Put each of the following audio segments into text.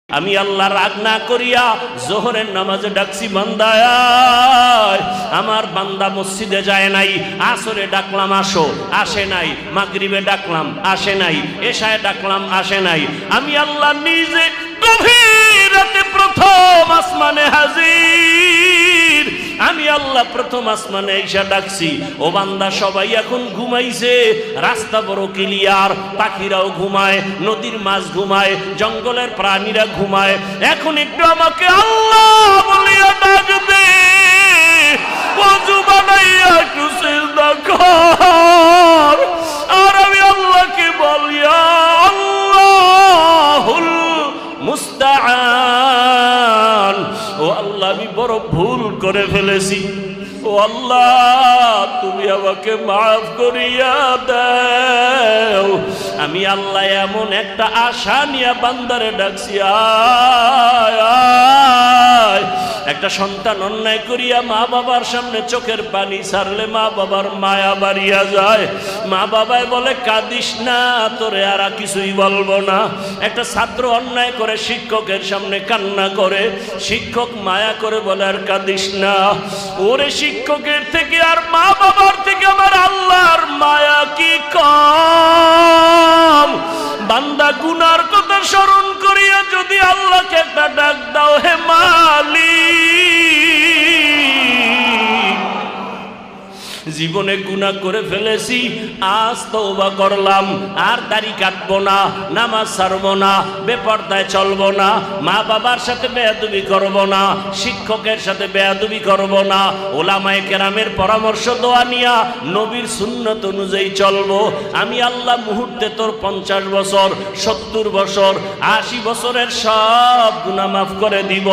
আমি আল্লাহ রাগ না করিয়া জোহরের নামাজে ডাকছি বান্দা, আমার বান্দা মসজিদে যায় নাই। আসরে ডাকলাম আসো, আসে নাই। মাগরিবে ডাকলাম, আসে নাই। এশায় ডাকলাম, আসে নাই। আমি আল্লাহ নিজে গভীর রাতে প্রথম আসমানে হাজির। আমি আল্লাহ প্রথম আসমানে এসে ডাকছি, ও বান্দা সবাই এখন ঘুমাইছে, রাস্তা বড় ক্লিয়ার, পাখিরাও ঘুমায়, নদীর মাছ ঘুমায়, জঙ্গলের প্রাণীরা ঘুমায়। এখন একটু আমাকে আল্লাহ বলিয়া ডাক দে, ওযু বানাইয়া একটু সিজদা কর। আর আমি আল্লাহকে বলিয়া আল্লাহুল মুস্তাআন, ও আল্লাহ আমি বড় ভুল করে ফেলেছি, ও আল্লাহ তুমি আমাকে মাফ করিয়া দাও। আমি আল্লাহ এমন একটা আশা নিয়ে বান্দারে ডাকছি, আয় আয়। একটা সন্তান অন্যায় করিয়া মা বাবার সামনে চোখের পানি ছাড়লে মা বাবার মায়া বাড়িয়া যায়। মা বাবায় বলে কাঁদিস না, তোরে আর কিছুই বলবো না। একটা ছাত্র অন্যায় করে শিক্ষকের সামনে কান্না করে, শিক্ষক মায়া করে বলে আর কাঁদিস না। ওরে শিক্ষকের থেকে আর মা বাবার থেকে আমার আল্লাহর মায়া কি কম? বান্দা গুনার কথা স্মরণ করিয়া যদি আল্লাহকে একটা ডাক দাও, হে মালিক, জীবনে গুনাহ করে ফেলেছি, আজ তওবা করলাম, আর দাড়ি কাটবো না, নামাজ ছাড়বো না, বেপরদায় চলবো না, মা বাবার সাথে বেয়াদবি করবো না, শিক্ষকের সাথে বেয়াদবি করবো না, ওলামায়ে কেরামের পরামর্শ দোয়া নিয়া নবীর সুন্নত অনুযায়ী চলবো। আমি আল্লাহ মুহূর্তে তোর 50 বছর, 70 বছর, 80 বছরের সব গুনাহ মাফ করে দিব।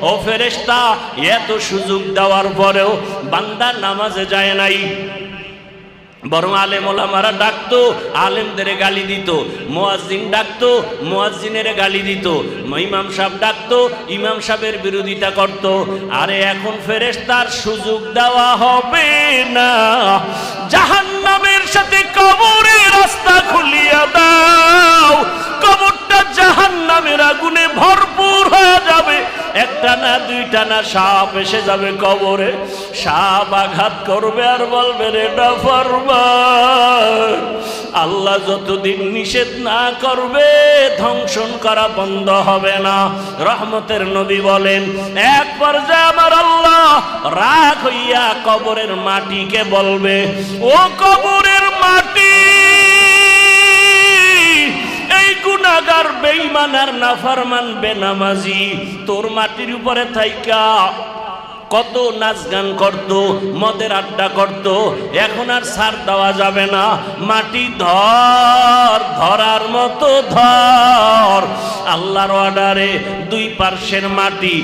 ও ফেরেশতা, এত সুযোগ দেওয়ার পরেও বান্দা নামাজে যায় নাই, বরং আলেম ওলামারা ডাকতো, আলেমদের গালি দিত, মুয়াজ্জিন ডাকতো, মুয়াজ্জিনের গালি দিত, ইমাম সাহেব ডাকতো, ইমাম সাহেবের বিরোধিতা করত। আরে এখন ফেরেশতার সুযোগ দেওয়া হবে না, জাহান্নামের সাথে কবরের রাস্তা খুলিয়া দাও। কবরটা জাহান্নামের আগুনে ভরপুর হয়ে যাবে। একটা না দুইটা না সাপ এসে যাবে কবরে, সাপ আঘাত করবে আর বলবে রে নাফরমান। আল্লাহ যতদিন নিষেধ না করবে ধ্বংসন করা বন্ধ হবে না। রহমতের নবী বলেন, এক পর্যায়ে আমার আল্লাহ রাগ হইয়া কবরের মাটিকে বলবে, ও কবরের মাটি, এই গুনাহগার বেঈমান আর নাফরমান বেনামাজি তোর মাটির উপরে থাইকা কত নাচ গান করতো, মদের আড্ডা করতো, এখন আর ছাড় দেওয়া যাবে না। মাটি ধর, ধরার মতো ধর। আল্লাহর অর্ডারে দুই পার্শ্বের মাটি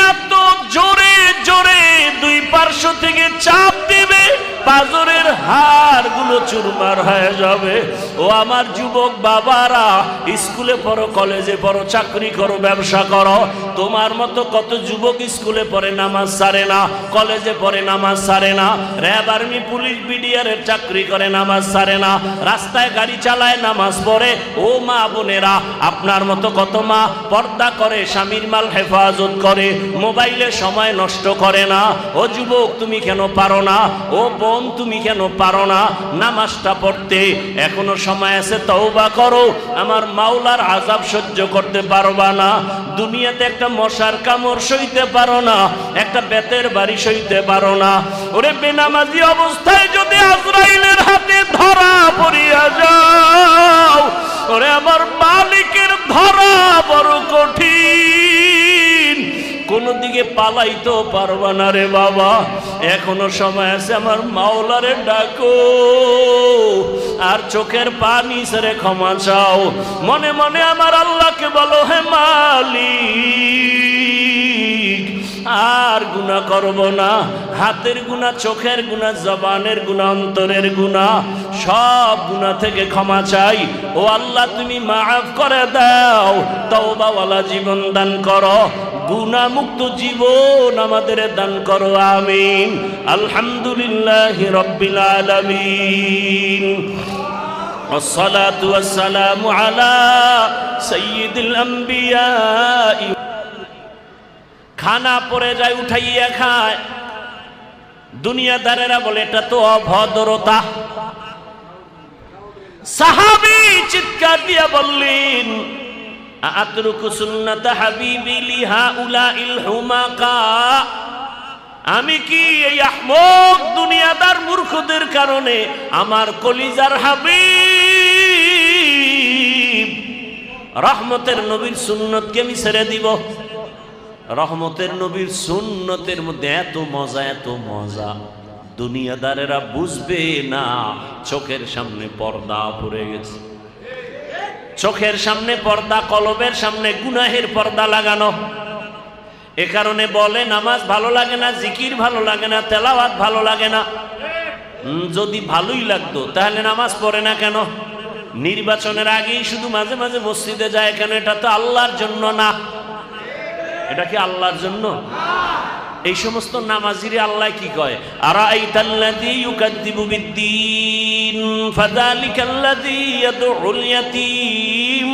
এত জোরে জোরে দুই পার্শ্ব থেকে চাপ দিবে, পাজরের হাড়গুলো চুরমার হয়ে যাবে। ও আমার যুবক বাবারা, স্কুলে পড়ো, কলেজে পড়ো, চাকরি করো, ব্যবসা করো, তোমার মতো কত যুবক স্কুলে পড়ে নামাজ ছাড়ে না, কলেজে পড়ে নামাজ ছাড়ে না, র্যাব আর্মি পুলিশ বিডিআরের চাকরি করে নামাজ ছাড়ে না, রাস্তায় গাড়ি চালায় নামাজ পড়ে। ও মা বোনেরা, আপনার মতো কত মা পর্দা করে, স্বামীর মাল হেফাজত করে, মোবাইলে সময় নষ্ট করে না। ও যুবক তুমি কেন পারো না? ও বোন তুমি কেন পারো না নামাজটা পড়তে? এখনো সময় আছে, তওবা করো। আমার মাওলার আযাব সহ্য করতে পারবা না। দুনিয়াতে একটা মশার কামড় সইতে পারো না, একটা বেতের বাড়ি সইতে পারো না। ওরে বেনামাজি অবস্থায় যদি আজরাইলের হাতে ধরা পড়িয়া যাও, ওরে আমার মালিকের ধরা বড় কঠিন, কোনো দিকে পালাইতেও পারবা না রে বাবা। এখনো সময় আছে, আমার মাওলারে ডাকো আর চোখের পানি ছেড়ে ক্ষমা চাও। মনে মনে আমার আল্লাহকে বলো, হে মালিক, আর গুনাহ করব না। হাতের গুনাহ, চোখের গুনাহ, জবানের গুনাহ, অন্তরের গুনাহ, সব গুনাহ থেকে ক্ষমা চাই। ও আল্লাহ তুমি মাফ করে দাও, তওবাওয়ালা জীবন দান করো, গুনাহ মুক্ত জীবন আমাদের দান করো, আমিন। আলহামদুলিল্লাহি রাব্বিল আলামিন। والصلاة والسلام على سيد الأنبياء খানা পড়ে যায় উঠাইয়া খায় দুনিয়াদারেরা বলে এটা তো অভদ্রতা সাহাবী চিৎকার দিয়া বললেন আতরুকু সুন্নাত হাবিবি লিহাউলাইল হুমাকা আমি কি এই আহমক দুনিয়াদার মূর্খদের কারণে আমার কলিজার হাবিব রহমতের নবীর সুন্নতকে আমি ছেড়ে দিব রহমতের নবীর সুন্নতের মধ্যে এত মজা দুনিয়াদারেরা বুঝবে না চোখের সামনে পর্দা পড়ে গেছে চোখের সামনে পর্দা কলবের সামনে গুনাহের পর্দা লাগানো এ কারণে বলে নামাজ ভালো লাগে না জিকির ভালো লাগে না তেলাওয়াত ভালো লাগে না যদি ভালোই লাগতো তাহলে নামাজ পড়ে না কেন নির্বাচনের আগেই শুধু মাঝে মাঝে মসজিদে যায় কেন এটা তো আল্লাহর জন্য না এটা কি আল্লাহর জন্য এই সমস্ত নামাজিরে আল্লাহ কি কয় আরাআইতাল্লাযী ইউকাযযিবু বিদ্দীন ফাযালিকাল্লাযী ইয়াদউল ইয়াতীম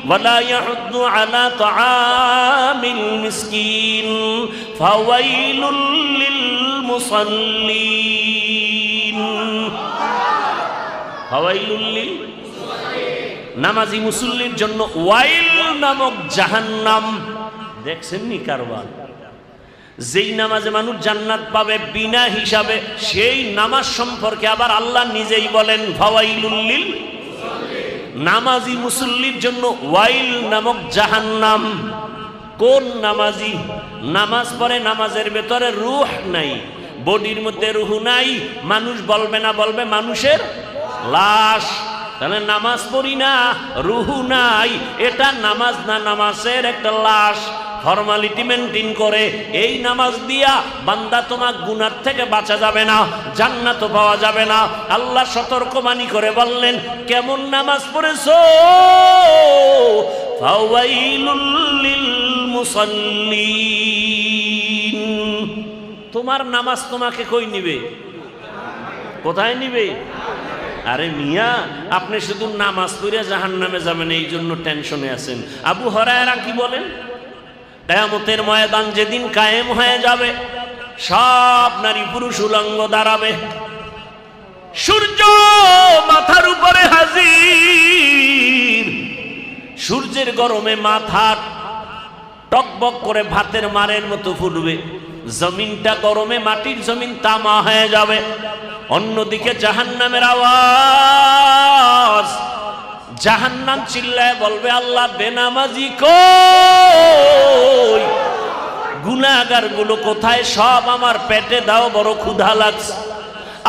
ওয়া লা ইয়াহুদ্দু আলা তাআমিল মিসকিন ফাওয়াইলুল লিল মুসাল্লিন ফাওয়াইলুল লিল নামাজি মুসল্লির জন্য ওয়াইল নামক জাহান্নাম দেখছেন নি কারবার যেই নামাজে মানুষ জান্নাত পাবে বিনা হিসাবে সেই নামাজ সম্পর্কে আবার আল্লাহ নিজেই বলেন ফাওয়াইলুল লিল নামাজি মুসল্লির জন্য ওয়াইল নামক জাহান্নাম কোন নামাজি নামাজ পড়ে নামাজের ভেতরে রূহ নাই বডির মধ্যে রূহ নাই মানুষ বলবে না বলবে মানুষের লাশ তাহলে নামাজ পড়ি না রূহ নাই এটা নামাজ না নামাজের একটা লাশ ফর্মালিটি মেনটেন করে এই নামাজ দিয়া বান্দা তোমার গুনাহ থেকে বাঁচা যাবে না জান্নাত পাওয়া যাবে না আল্লাহ সতর্কবাণী করে বললেন কেমন নামাজ পড়েছো ফাওয়াইলুল লিল মুসাল্লিন তোমার নামাজ তোমাকে কই নিবে কোথায় নিবে আরে মিয়া আপনি শুধু নামাজ পড়ে জাহান্নামে যাবেন এই জন্য টেনশনে আছেন আবু হুরায়রা কি বলেন কিয়ামতের ময়দান যেদিন কায়েম হয়ে যাবে সব নারী পুরুষ উলঙ্গ দাঁড়াবে সূর্য মাথার উপরে হাজির সূর্যের গরমে মাথা টকবক করে ভাতের মারের মতো ফুলবে জমিনটা গরমে মাটির জমিন তামা হয়ে যাবে অন্যদিকে জাহান্নামের আওয়াজ জাহান্নাম চিল্লায় বলবে আল্লাহ বেনামাজি কই গুনাহগার গুলো কোথায় সব আমার পেটে দাও বড় ক্ষুধা লাগছে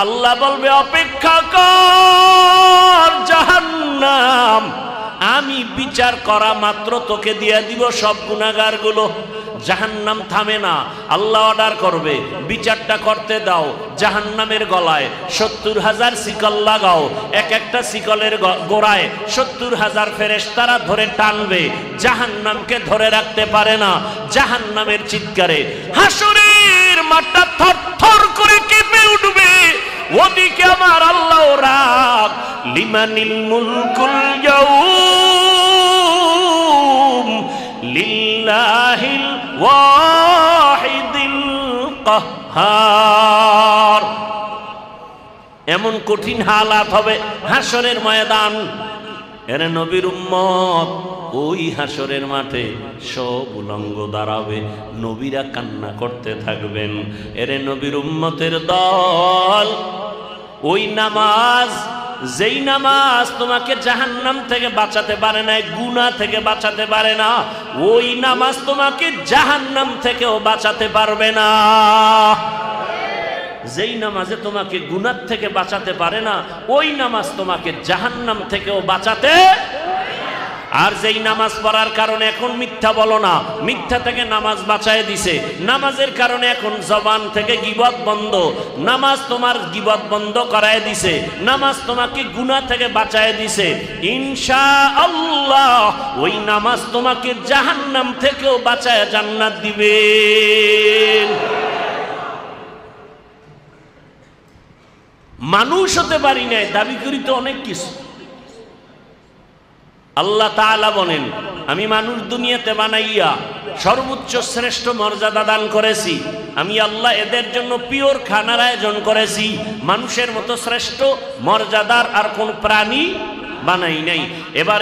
আল্লাহ বলবে অপেক্ষা কর জাহান্নাম আমি বিচার করা মাত্র তোকে দিয়ে দিব সব গুনাহগার গুলো জাহান্নাম থামে না আল্লাহ অর্ডার করবে বিচারটা করতে দাও জাহান্নামের গলায় ৭০,০০০ শিকল লাগাও এক একটা শিকলের গোড়ায় ৭০,০০০ ফেরেশতারা ধরে টানবে জাহান্নামকে ধরে রাখতে পারে না জাহান্নামের চিৎকারে হাসরের মাঠটা থরথর করে কেঁপে উঠবে ওদিকে আমার আল্লাহ রাগ লিমানিল মুলকুল ইয়াউম লিল্লাহিল ওয়াহিদিল কাহ্হার এমন কঠিন হালাত হবে হাসরের ময়দান এরে নবীর উম্মত ওই হাসরের মাঠে সব উলঙ্গ দাঁড়াবে নবীরা কান্না করতে থাকবেন এরে নবীর উম্মতের দল ওই নামাজ যেই নামাজ তোমাকে জাহান্নাম থেকে বাঁচাতে পারে না গুনাহ থেকে বাঁচাতে পারে না ওই নামাজ তোমাকে জাহান্নাম থেকেও বাঁচাতে পারবে না যেই নামাজে তোমাকে গুনাহ থেকে বাঁচাতে পারে না ওই নামাজ তোমাকে জাহান্নাম থেকেও বাঁচাতে আর যেই নামাজ পড়ার কারণে এখন মিথ্যা বলো না মিথ্যা থেকে নামাজ বাঁচায় দিছে নামাজের কারণে এখন জবান থেকে গীবত বন্ধ নামাজ তোমার গীবত বন্ধ করায় দিছে নামাজ তোমাকে গুনাহ থেকে বাঁচায় দিছে ইনশাআল্লাহ ওই নামাজ তোমাকে জাহান্নাম থেকেও বাঁচায় জান্নাত দিবে মানুষ হতে পারি নাই দাবি করি তো অনেক কিছু আল্লাহ তাআলা বলেন, আমি মানুষ দুনিয়াতে বানাইয়া সর্বোচ্চ শ্রেষ্ঠ মর্যাদা দান করেছি। আমি আল্লাহ এদের জন্য পিওর খানার আয়োজন করেছি। মানুষের মতো শ্রেষ্ঠ মর্যাদার আর কোন প্রাণী বানাই নাই। এবার